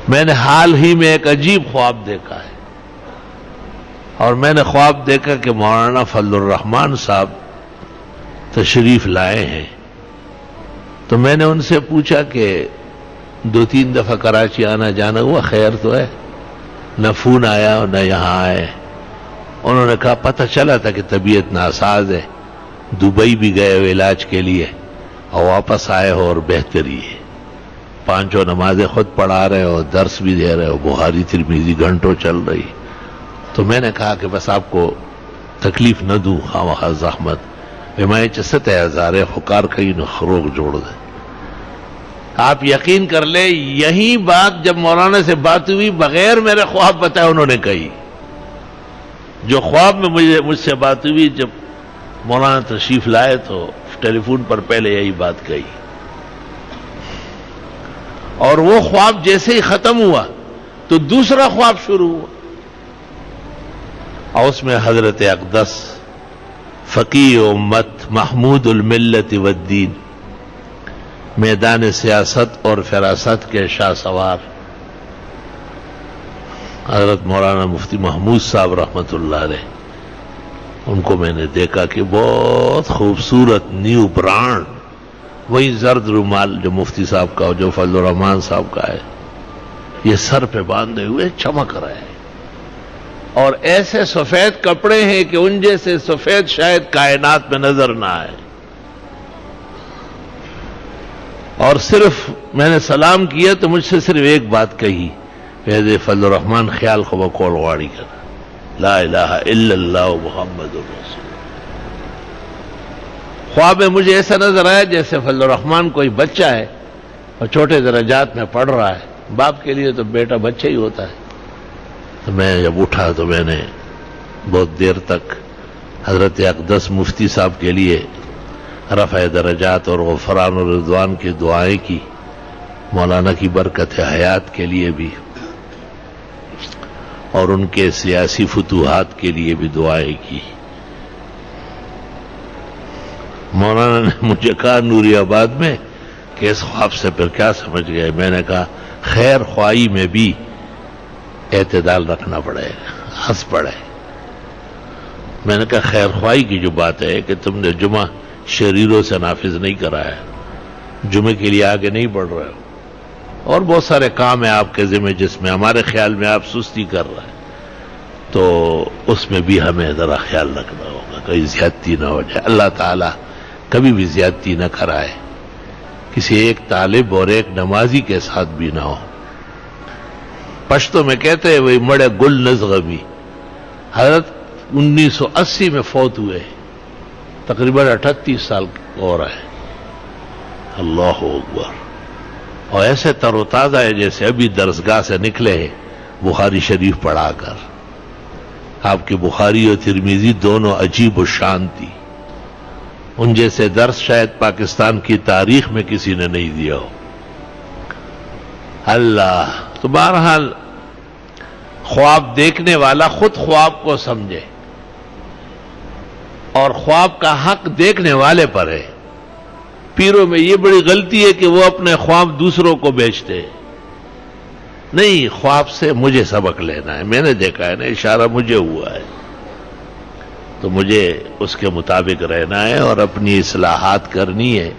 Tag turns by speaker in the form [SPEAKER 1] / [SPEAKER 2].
[SPEAKER 1] میں نے حال ہی میں ایک عجیب خواب دیکھا ہے، اور میں نے خواب دیکھا کہ مولانا فضل الرحمان صاحب تشریف لائے ہیں. تو میں نے ان سے پوچھا کہ 2-3 دفعہ کراچی آنا جانا ہوا، خیر تو ہے؟ نہ فون آیا اور نہ یہاں آئے. انہوں نے کہا پتہ چلا تھا کہ طبیعت ناساز ہے، دبئی بھی گئے ہوئے علاج کے لیے اور واپس آئے ہو اور بہتری ہے. 5 نمازیں خود پڑھا رہے ہو، درس بھی دے رہے ہو، بخاری ترمذی گھنٹوں چل رہی. تو میں نے کہا کہ بس آپ کو تکلیف نہ دوں، خواہ زحمت میں چست ہزارے خکار کئی نخروغ جوڑ دے. آپ یقین کر لیں یہی بات جب مولانا سے بات ہوئی بغیر میرے خواب بتائے انہوں نے کہی. جو خواب میں مجھ سے بات ہوئی جب مولانا تشریف لائے تو ٹیلی فون پر پہلے یہی بات کہی. اور وہ خواب جیسے ہی ختم ہوا تو دوسرا خواب شروع ہوا، اور اس میں حضرت اقدس فقیہ امت محمود الملت والدین میدان سیاست اور فراست کے شاہ سوار حضرت مولانا مفتی محمود صاحب رحمت اللہ علیہ، ان کو میں نے دیکھا کہ بہت خوبصورت نیو برانڈ وہی زرد رومال جو مفتی صاحب کا جو فضل الرحمان صاحب کا ہے یہ سر پہ باندھے ہوئے چمک رہے ہیں، اور ایسے سفید کپڑے ہیں کہ ان جیسے سفید شاید کائنات میں نظر نہ آئے. اور صرف میں نے سلام کیا تو مجھ سے صرف ایک بات کہی، فیض فضل الرحمان خیال کو بکول واڑی کر لا الہ الا اللہ محمد رسول. خواب میں مجھے ایسا نظر آیا جیسے فضل الرحمان کوئی بچہ ہے اور چھوٹے درجات میں پڑھ رہا ہے. باپ کے لیے تو بیٹا بچہ ہی ہوتا ہے. تو میں جب اٹھا تو میں نے بہت دیر تک حضرت اقدس مفتی صاحب کے لیے رفع درجات اور غفران و رضوان کی دعائیں کی، مولانا کی برکت حیات کے لیے بھی اور ان کے سیاسی فتوحات کے لیے بھی دعائیں کی. مولانا نے مجھے کہا نوری آباد میں کہ اس خواب سے پھر کیا سمجھ گئے؟ میں نے کہا خیر خواہی میں بھی اعتدال رکھنا پڑے گا، ہنس پڑے. میں نے کہا خیر خواہی کی جو بات ہے کہ تم نے جمعہ شریروں سے نافذ نہیں کرایا، جمعے کے لیے آگے نہیں بڑھ رہے ہو، اور بہت سارے کام ہیں آپ کے ذمہ جس میں ہمارے خیال میں آپ سستی کر رہے ہیں، تو اس میں بھی ہمیں ذرا خیال رکھنا ہوگا کہیں زیادتی نہ ہو جائے. اللہ تعالیٰ کبھی بھی زیادتی نہ کرائے، کسی ایک طالب اور ایک نمازی کے ساتھ بھی نہ ہو. پشتو میں کہتے ہیں وہی مڑے گل نزغمی. حضرت 1980 میں فوت ہوئے، تقریباً 38 سال ہو رہا ہے. اللہ اکبر. اور ایسے تر و تازہ ہے جیسے ابھی درسگاہ سے نکلے ہیں بخاری شریف پڑھا کر. آپ کی بخاری اور ترمذی دونوں عجیب و شان تھی، ان جیسے درس شاید پاکستان کی تاریخ میں کسی نے نہیں دیا ہو. اللہ. تو بہرحال خواب دیکھنے والا خود خواب کو سمجھے، اور خواب کا حق دیکھنے والے پر ہے. پیروں میں یہ بڑی غلطی ہے کہ وہ اپنے خواب دوسروں کو بیچتے ہیں. نہیں، خواب سے مجھے سبق لینا ہے. میں نے دیکھا ہے نا، اشارہ مجھے ہوا ہے تو مجھے اس کے مطابق رہنا ہے اور اپنی اصلاحات کرنی ہے.